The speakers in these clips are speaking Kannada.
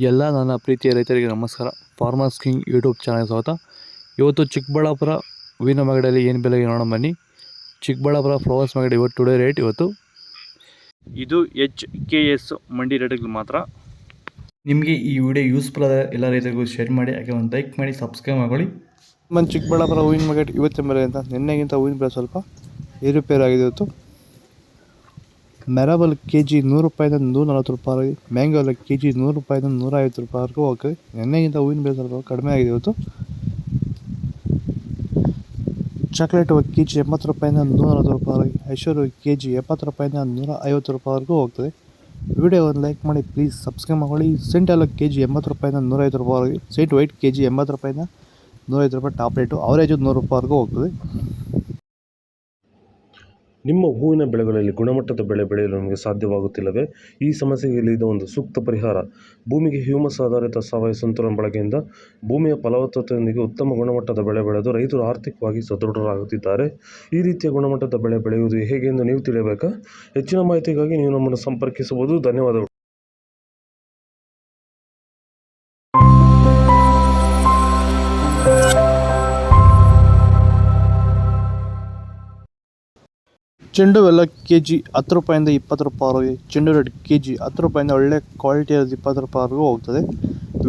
ಎಲ್ಲ ನನ್ನ ಪ್ರೀತಿಯ ರೈತರಿಗೆ ನಮಸ್ಕಾರ. ಫಾರ್ಮರ್ಸ್ ಕಿಂಗ್ ಯೂಟ್ಯೂಬ್ ಚಾನಲ್ ಸ್ವಾಗತ. ಇವತ್ತು ಚಿಕ್ಕಬಳ್ಳಾಪುರ ಹೂವಿನ ಮಾರ್ಕೆಟಲ್ಲಿ ಏನು ಬೆಲೆಗೆ ನೋಡೋಣ ಬನ್ನಿ. ಚಿಕ್ಕಬಳ್ಳಾಪುರ ಫ್ಲವರ್ಸ್ ಮಾರ್ಕೆಟ್ ಇವತ್ತು ಟುಡೇ ರೇಟ್ ಇವತ್ತು ಇದು HKS ಮಂಡಿ ರೇಟ್ಗಳು ಮಾತ್ರ. ನಿಮಗೆ ಈ ವಿಡಿಯೋ ಯೂಸ್ಫುಲ್ ಆದ ಎಲ್ಲ ರೈತರಿಗೂ ಶೇರ್ ಮಾಡಿ, ಹಾಗೆ ಒಂದು ಲೈಕ್ ಮಾಡಿ, ಸಬ್ಸ್ಕ್ರೈಬ್ ಮಾಡಿ. ನಮ್ಮ ಚಿಕ್ಕಬಳ್ಳಾಪುರ ಹೂವಿನ ಮಾರ್ಕೆಟ್ ಇವತ್ತಿನ ಬೆಲೆ ಅಂತ ನಿನ್ನೆಗಿಂತ ಹೂವಿನ ಬೆಲೆ ಸ್ವಲ್ಪ ಏರುಪೇರು ಆಗಿದೆ. ಇವತ್ತು ಮೆರಾಬಲ್ ಕೆಜಿ 100 ರೂಪಾಯಿಂದ 140 ರೂಪಾಯಿ, ಮ್ಯಾಂಗೋ ಎಲ್ಲ ಕೆಜಿ 100 ರೂಪಾಯಿಂದ 150 ರೂಪಾಯಿವರೆಗೂ ಹೋಗ್ತದೆ. ನಿನ್ನೆಗಿಂತ ಹೂವಿನ ಬೆಲೆ ಸ್ವಲ್ಪ ಕಡಿಮೆ ಆಗಿದೆ ಇವತ್ತು. ಚಾಕ್ಲೇಟ್ ಕೆಜಿ 80 ರೂಪಾಯಿಂದ 140 ರೂಪಾಯಿ, ಐಶ್ವರ್ಯ ಕೆಜಿ 70 ರೂಪಾಯಿಂದ 150 ರೂಪಾಯಿವರೆಗೂ ಹೋಗ್ತದೆ. ವಿಡಿಯೋ ಒಂದು ಲೈಕ್ ಮಾಡಿ, ಪ್ಲೀಸ್ ಸಬ್ಸ್ಕ್ರೈಬ್ ಮಾಡಿ. ಸೆಂಟ್ ಎಲ್ಲ ಕೆಜಿ 80 ರೂಪಾಯಿಂದ 150 ರೂಪಾಯಿವರೆಗೆ, ಸೆಂಟ್ ವೈಟ್ ಕೆಜಿ 80 ರೂಪಾಯಿಂದ 150 ರೂಪಾಯಿ ಟಾಪ್ ರೇಟು, ಅವರೇಜು 100 ರೂಪಾಯಿವರೆಗೂ ಹೋಗ್ತದೆ. ನಿಮ್ಮ ಹೂವಿನ ಬೆಳೆಗಳಲ್ಲಿ ಗುಣಮಟ್ಟದ ಬೆಳೆ ಬೆಳೆಯಲು ನಮಗೆ ಸಾಧ್ಯವಾಗುತ್ತಿಲ್ಲವೇ? ಈ ಸಮಸ್ಯೆಗೆ ಇಲ್ಲಿದೆ ಒಂದು ಸೂಕ್ತ ಪರಿಹಾರ. ಭೂಮಿಗೆ ಹ್ಯೂಮಸ್ ಆಧಾರಿತ ಸಾವಯವ ಸಂತುಲನ ಬಳಕೆಯಿಂದ ಭೂಮಿಯ ಫಲವತ್ತತೆಯೊಂದಿಗೆ ಉತ್ತಮ ಗುಣಮಟ್ಟದ ಬೆಳೆ ಬೆಳೆದು ರೈತರು ಆರ್ಥಿಕವಾಗಿ ಸದೃಢರಾಗುತ್ತಿದ್ದಾರೆ. ಈ ರೀತಿಯ ಗುಣಮಟ್ಟದ ಬೆಳೆ ಬೆಳೆಯುವುದು ಹೇಗೆ ಎಂದು ನೀವು ತಿಳಿಯಬೇಕಾ? ಹೆಚ್ಚಿನ ಮಾಹಿತಿಗಾಗಿ ನೀವು ನಮ್ಮನ್ನು ಸಂಪರ್ಕಿಸಬಹುದು. ಧನ್ಯವಾದಗಳು. ಚೆಂಡು ಎಲ್ಲ ಕೆಜಿ 10 ರೂಪಾಯಿಂದ 20 ರೂಪಾಯಿವರೆಗೆ, ಚೆಂಡು ರೆಡ್ ಕೆಜಿ 10 ರೂಪಾಯಿಂದ ಒಳ್ಳೆ ಕ್ವಾಲಿಟಿ 20 ರೂಪಾಯಿವರೆಗೂ ಹೋಗ್ತದೆ.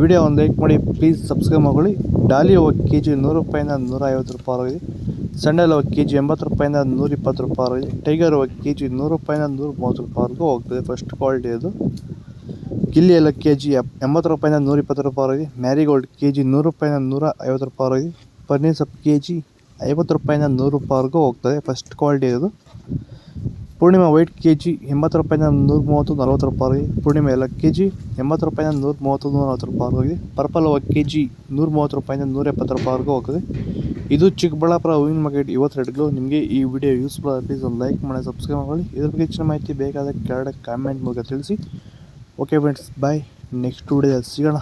ವಿಡಿಯೋ ಒಂದು ಲೈಕ್ ಮಾಡಿ, ಪ್ಲೀಸ್ ಸಬ್ಸ್ಕ್ರೈಬ್ ಮಾಡಿ. ಡಾಲಿ ಹೂವು ಕೆಜಿ 100 ರೂಪಾಯಿಂದ 150 ರೂಪಾಯಿವರೆಗೆ, ಸ್ಯಾಂಡಲ್ ಹೂವು ಕೆಜಿ 80 ರೂಪಾಯಿಂದ 120 ರೂಪಾಯಿವರೆಗೆ, ಟೈಗರ್ ಹೂವು ಕೆಜಿ 100 ರೂಪಾಯಿಂದ 130 ರೂಪಾಯಿವರೆಗೂ ಹೋಗ್ತದೆ. ಫಸ್ಟ್ ಕ್ವಾಲಿಟಿ ಅದು. ಗಿಲ್ಲಿ ಎಲ್ಲ ಕೆಜಿ 80 ರೂಪಾಯಿಂದ 120 ರೂಪಾಯಿವರೆಗೆ, ಮ್ಯಾರಿಗೋಲ್ಡ್ ಕೆಜಿ 100 ರೂಪಾಯಿಂದ 150 ರೂಪಾಯಿವರೆಗೆ, ಪನ್ನೀರ್ ಸೊಪ್ಪು ಕೆಜಿ 50 ರೂಪಾಯಿಂದ 100 ರೂಪಾಯಿವರೆಗೂ ಹೋಗ್ತದೆ. ಫಸ್ಟ್ ಕ್ವಾಲಿಟಿ ಅದು. ಪೂರ್ಣಿಮಾ ವೈಟ್ ಕೆಜಿ 80 ರೂಪಾಯಿಂದ 130 40 ರೂಪಾಯಿವರೆಗೆ, ಪೂರ್ಣಿಮಾ ಎಲ್ಲ ಕೆಜಿ 80 ರೂಪಾಯಿಂದ 130 140 ರೂಪಾಯಿವರೆಗೆ, ಪರ್ಪಲ್ ಹೂವು ಕೆಜಿ 130 ರೂಪಾಯಿಂದ 170 ರೂಪಾಯಿವರೆಗೂ ಹೋಗ್ತದೆ. ಇದು ಚಿಕ್ಕಬಳ್ಳಾಪುರ ಹೂವಿನ ಮಾರ್ಕೆಟ್ ಇವತ್ತು ರೇಟ್ಗಳು. ನಿಮಗೆ ಈ ವಿಡಿಯೋ ಯೂಸ್ಫುಲ್ ಆಗಿ ಪ್ಲೀಸ್ ಒಂದು ಲೈಕ್ ಮಾಡಿ, ಸಬ್ಸ್ಕ್ರೈಬ್ ಮಾಡಿ. ಇದ್ರ ಬಗ್ಗೆ ಹೆಚ್ಚಿನ ಮಾಹಿತಿ ಬೇಕಾದ ಕೆಳಗಡೆ ಕಾಮೆಂಟ್ ಮೂಲಕ ತಿಳಿಸಿ. ಓಕೆ ಫ್ರೆಂಡ್ಸ್, ಬಾಯ್. ನೆಕ್ಸ್ಟ್ ವಿಡಿಯೋದಲ್ಲಿ ಸಿಗೋಣ.